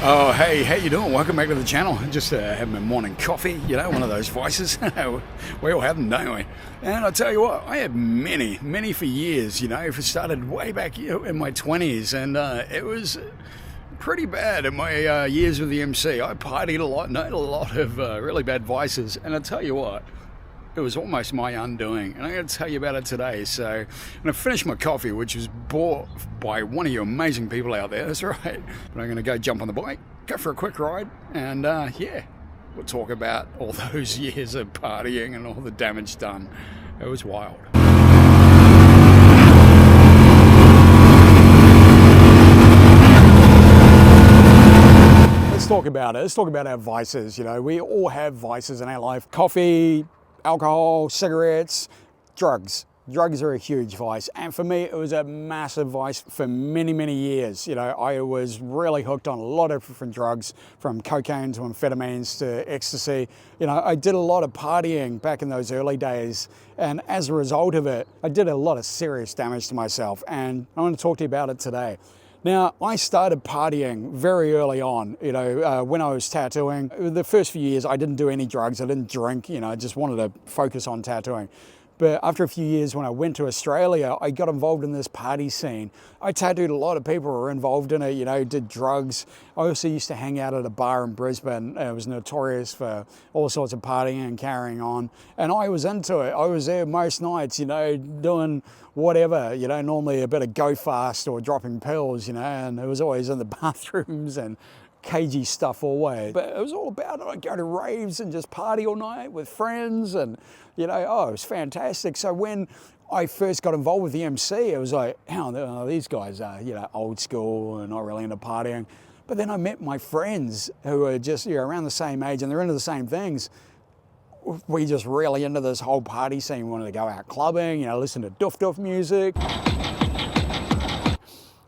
Oh, hey, how you doing? Welcome back to the channel. Just having my morning coffee, you know, one of those vices. We all have them, don't we? And I tell you what, I had many for years, you know. It started way back in my 20s, and it was pretty bad in my years with the MC. I partied a lot and I had a lot of really bad vices, and I tell you what, it was almost my undoing, and I'm going to tell you about it today. So I'm going to finish my coffee, which was bought by one of you amazing people out there, that's right. But I'm going to go jump on the bike, go for a quick ride, and yeah, we'll talk about all those years of partying and all the damage done. It was wild. Let's talk about it. Let's talk about our vices. You know, we all have vices in our life. Coffee, alcohol, cigarettes, drugs. Drugs are a huge vice, and for me it was a massive vice for many years. You know, I was really hooked on a lot of different drugs, from cocaine to amphetamines to ecstasy. You know, I did a lot of partying back in those early days, and as a result of it, I did a lot of serious damage to myself, and I want to talk to you about it today. Now, I started partying very early on, you know, when I was tattooing. The first few years, I didn't do any drugs, I didn't drink, you know, I just wanted to focus on tattooing. But after a few years, when I went to Australia, I got involved in this party scene. I tattooed a lot of people who were involved in it, you know, did drugs. I also used to hang out at a bar in Brisbane. It was notorious for all sorts of partying and carrying on. And I was into it. I was there most nights, you know, doing whatever, you know, normally a bit of go fast or dropping pills, you know, and it was always in the bathrooms and cagey stuff always. But it was all about it. I'd go to raves and just party all night with friends, and you know, oh, it was fantastic. So when I first got involved with the MC, it was like, oh, these guys are, you know, old school and not really into partying. But then I met my friends who are just, you know, around the same age, and they're into the same things. We just really into this whole party scene. We wanted to go out clubbing, you know, listen to doof music,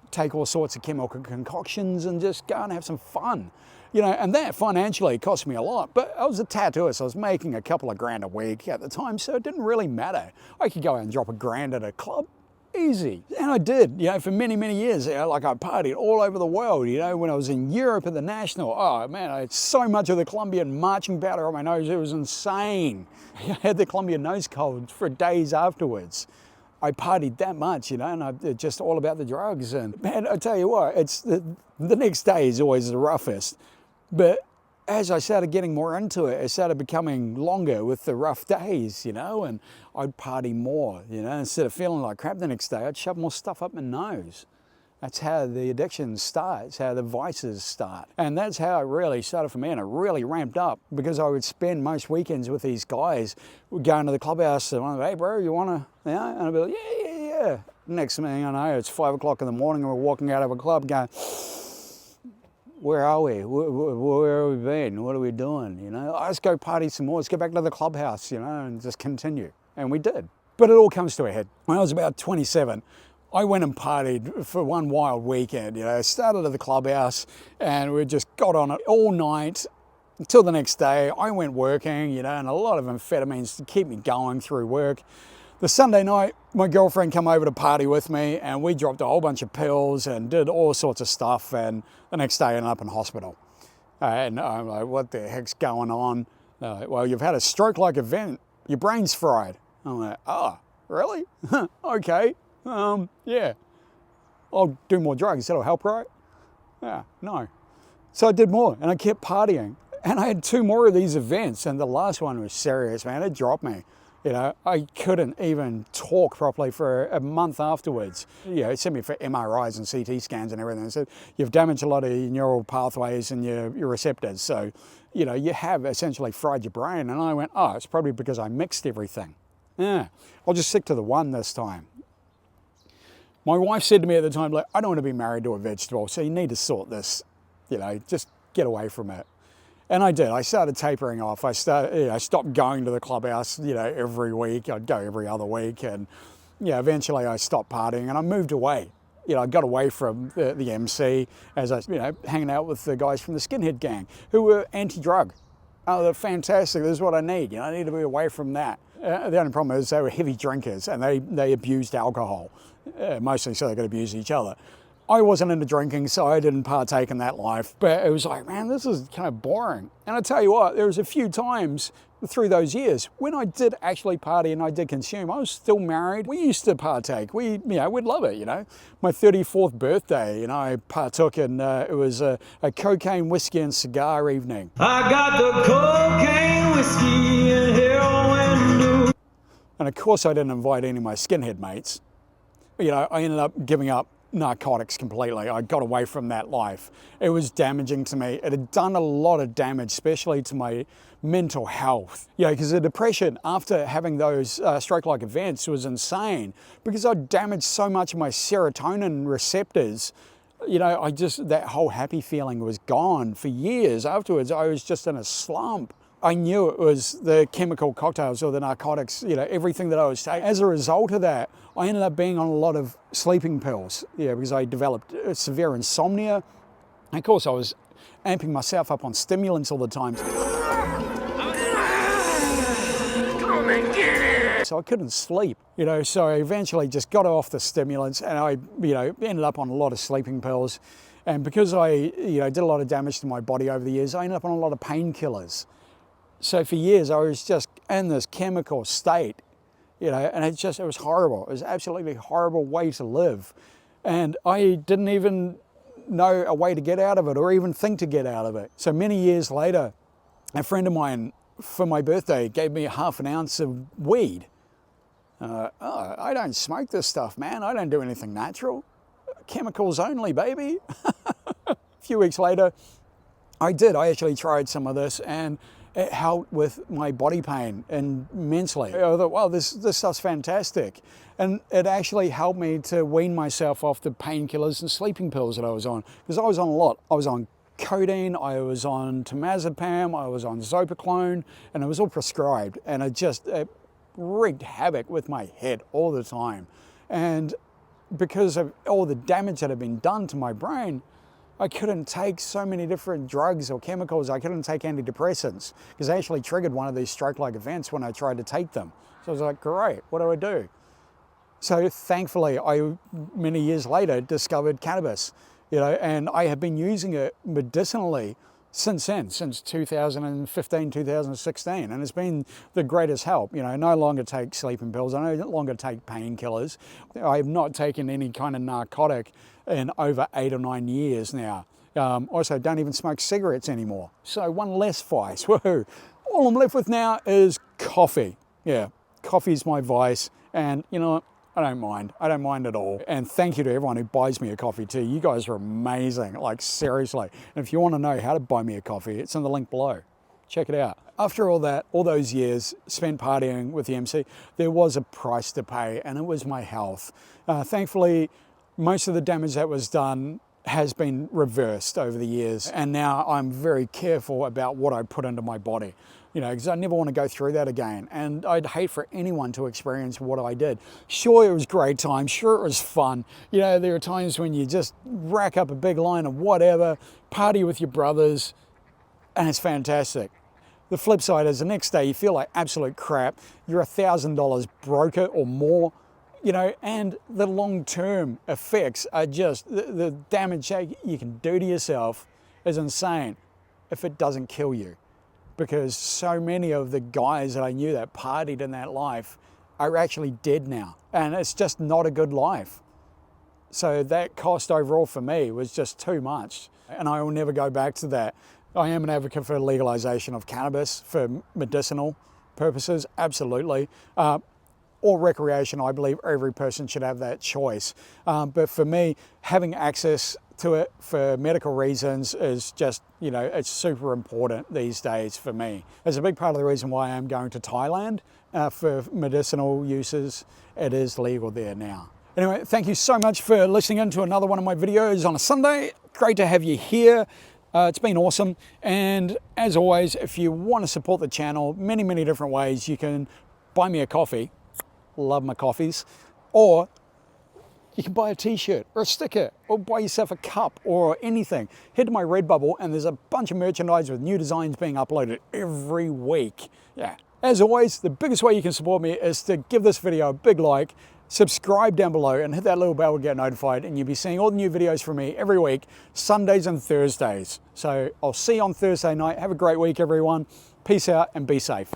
take all sorts of chemical concoctions and just go and have some fun. You know, and that financially cost me a lot, but I was a tattooist, so I was making a couple of grand a week at the time, so it didn't really matter. I could go out and drop a grand at a club, easy. And I did, you know, for many years. You know, like I partied all over the world, you know, when I was in Europe at the National. Oh man, I had so much of the Colombian marching powder on my nose, it was insane. I had the Colombian nose cold for days afterwards. I partied that much, you know, and it's just all about the drugs. And man, I tell you what, it's the next day is always the roughest. But as I started getting more into it, it started becoming longer with the rough days, you know, and I'd party more, you know, instead of feeling like crap the next day, I'd shove more stuff up my nose. That's how the addiction starts, how the vices start. And that's how it really started for me, and it really ramped up because I would spend most weekends with these guys. We'd go into the clubhouse and I'm like, hey bro, you wanna, yeah? And I'd be like, yeah. Next thing I know, it's 5 o'clock in the morning and we're walking out of a club going, where are we? Where have we been? What are we doing? You know, let's go party some more. Let's go back to the clubhouse, you know, and just continue. And we did. But it all comes to a head. When I was about 27, I went and partied for one wild weekend. You know, I started at the clubhouse and we just got on it all night until the next day. I went working, you know, and a lot of amphetamines to keep me going through work. The Sunday night, my girlfriend came over to party with me and we dropped a whole bunch of pills and did all sorts of stuff, and the next day I ended up in hospital. And I'm like, what the heck's going on? Like, well, you've had a stroke-like event. Your brain's fried. I'm like, oh, really? Okay, yeah. I'll do more drugs, that'll help, right? Yeah, no. So I did more and I kept partying. And I had 2 more of these events, and the last one was serious, man. It dropped me. You know, I couldn't even talk properly for a month afterwards. You know, it sent me for MRIs and CT scans and everything. It said, you've damaged a lot of your neural pathways and your receptors. So, you know, you have essentially fried your brain. And I went, oh, it's probably because I mixed everything. Yeah, I'll just stick to the one this time. My wife said to me at the time, like, I don't want to be married to a vegetable, so you need to sort this, you know, just get away from it. And I did. I started tapering off. I stopped going to the clubhouse, you know, every week. I'd go every other week, and yeah, eventually I stopped partying and I moved away. You know, I got away from the MC as I, you know, hanging out with the guys from the skinhead gang who were anti-drug. Oh, they're fantastic. This is what I need. You know, I need to be away from that. The only problem is they were heavy drinkers and they abused alcohol, mostly so they could abuse each other. I wasn't into drinking, so I didn't partake in that life. But it was like, man, this is kind of boring. And I tell you what, there was a few times through those years when I did actually party and I did consume. I was still married. We used to partake. We'd love it, My 34th birthday, I partook in, it was a cocaine, whiskey and cigar evening. I got the cocaine, whiskey and heroin. And of course I didn't invite any of my skinhead mates. I ended up giving up narcotics completely. I got away from that life. It was damaging to me. It had done a lot of damage, especially to my mental health. Because the depression after having those stroke-like events was insane because I damaged so much of my serotonin receptors. That whole happy feeling was gone for years afterwards. I was just in a slump. I knew it was the chemical cocktails or the narcotics, everything that I was taking. As a result of that, I ended up being on a lot of sleeping pills, because I developed severe insomnia. And of course, I was amping myself up on stimulants all the time. So I couldn't sleep, so I eventually just got off the stimulants and I, ended up on a lot of sleeping pills. And because I, did a lot of damage to my body over the years, I ended up on a lot of painkillers. So for years, I was just in this chemical state, and it was horrible. It was absolutely horrible way to live. And I didn't even know a way to get out of it or even think to get out of it. So many years later, a friend of mine for my birthday gave me half an ounce of weed. I don't smoke this stuff, man. I don't do anything natural. Chemicals only, baby. A few weeks later, I actually tried some of this and it helped with my body pain immensely. I thought, wow, this stuff's fantastic. And it actually helped me to wean myself off the painkillers and sleeping pills that I was on. Because I was on a lot. I was on codeine, I was on temazepam, I was on zopiclone, and it was all prescribed. And it wreaked havoc with my head all the time. And because of all the damage that had been done to my brain, I couldn't take so many different drugs or chemicals. I couldn't take antidepressants because they actually triggered one of these stroke-like events when I tried to take them. So I was like, great, what do I do? So thankfully, I, many years later, discovered cannabis, and I have been using it medicinally since then, since 2015, 2016, and it's been the greatest help. I no longer take sleeping pills, I no longer take painkillers. I have not taken any kind of narcotic in over 8 or 9 years now. Also, don't even smoke cigarettes anymore. So one less vice, woohoo. All I'm left with now is coffee. Yeah, coffee's my vice, and you know what? I don't mind. I don't mind at all. And thank you to everyone who buys me a coffee too. You guys are amazing, like seriously. And if you want to know how to buy me a coffee, it's in the link below. Check it out. After all that, all those years spent partying with the MC, there was a price to pay, and it was my health. Thankfully, most of the damage that was done has been reversed over the years. And now I'm very careful about what I put into my body. Because I never want to go through that again. And I'd hate for anyone to experience what I did. Sure, it was great time. Sure, it was fun. There are times when you just rack up a big line of whatever, party with your brothers, and it's fantastic. The flip side is the next day you feel like absolute crap. You're $1,000 broker or more, and the long-term effects are just, the damage you can do to yourself is insane if it doesn't kill you. Because so many of the guys that I knew that partied in that life are actually dead now. And it's just not a good life. So that cost overall for me was just too much. And I will never go back to that. I am an advocate for legalization of cannabis for medicinal purposes, absolutely. Or recreation, I believe every person should have that choice. But for me, having access to it for medical reasons is just, it's super important these days for me. It's a big part of the reason why I'm going to Thailand for medicinal uses. It is legal there now. Anyway, thank you so much for listening in to another one of my videos on a Sunday. Great to have you here. It's been awesome. And as always, if you want to support the channel, many, many different ways, you can buy me a coffee. Love my coffees. Or you can buy a t-shirt or a sticker or buy yourself a cup or anything. Head to my Redbubble and there's a bunch of merchandise with new designs being uploaded every week. Yeah. As always, the biggest way you can support me is to give this video a big like, subscribe down below and hit that little bell to get notified, and you'll be seeing all the new videos from me every week, Sundays and Thursdays. So I'll see you on Thursday night. Have a great week, everyone. Peace out and be safe.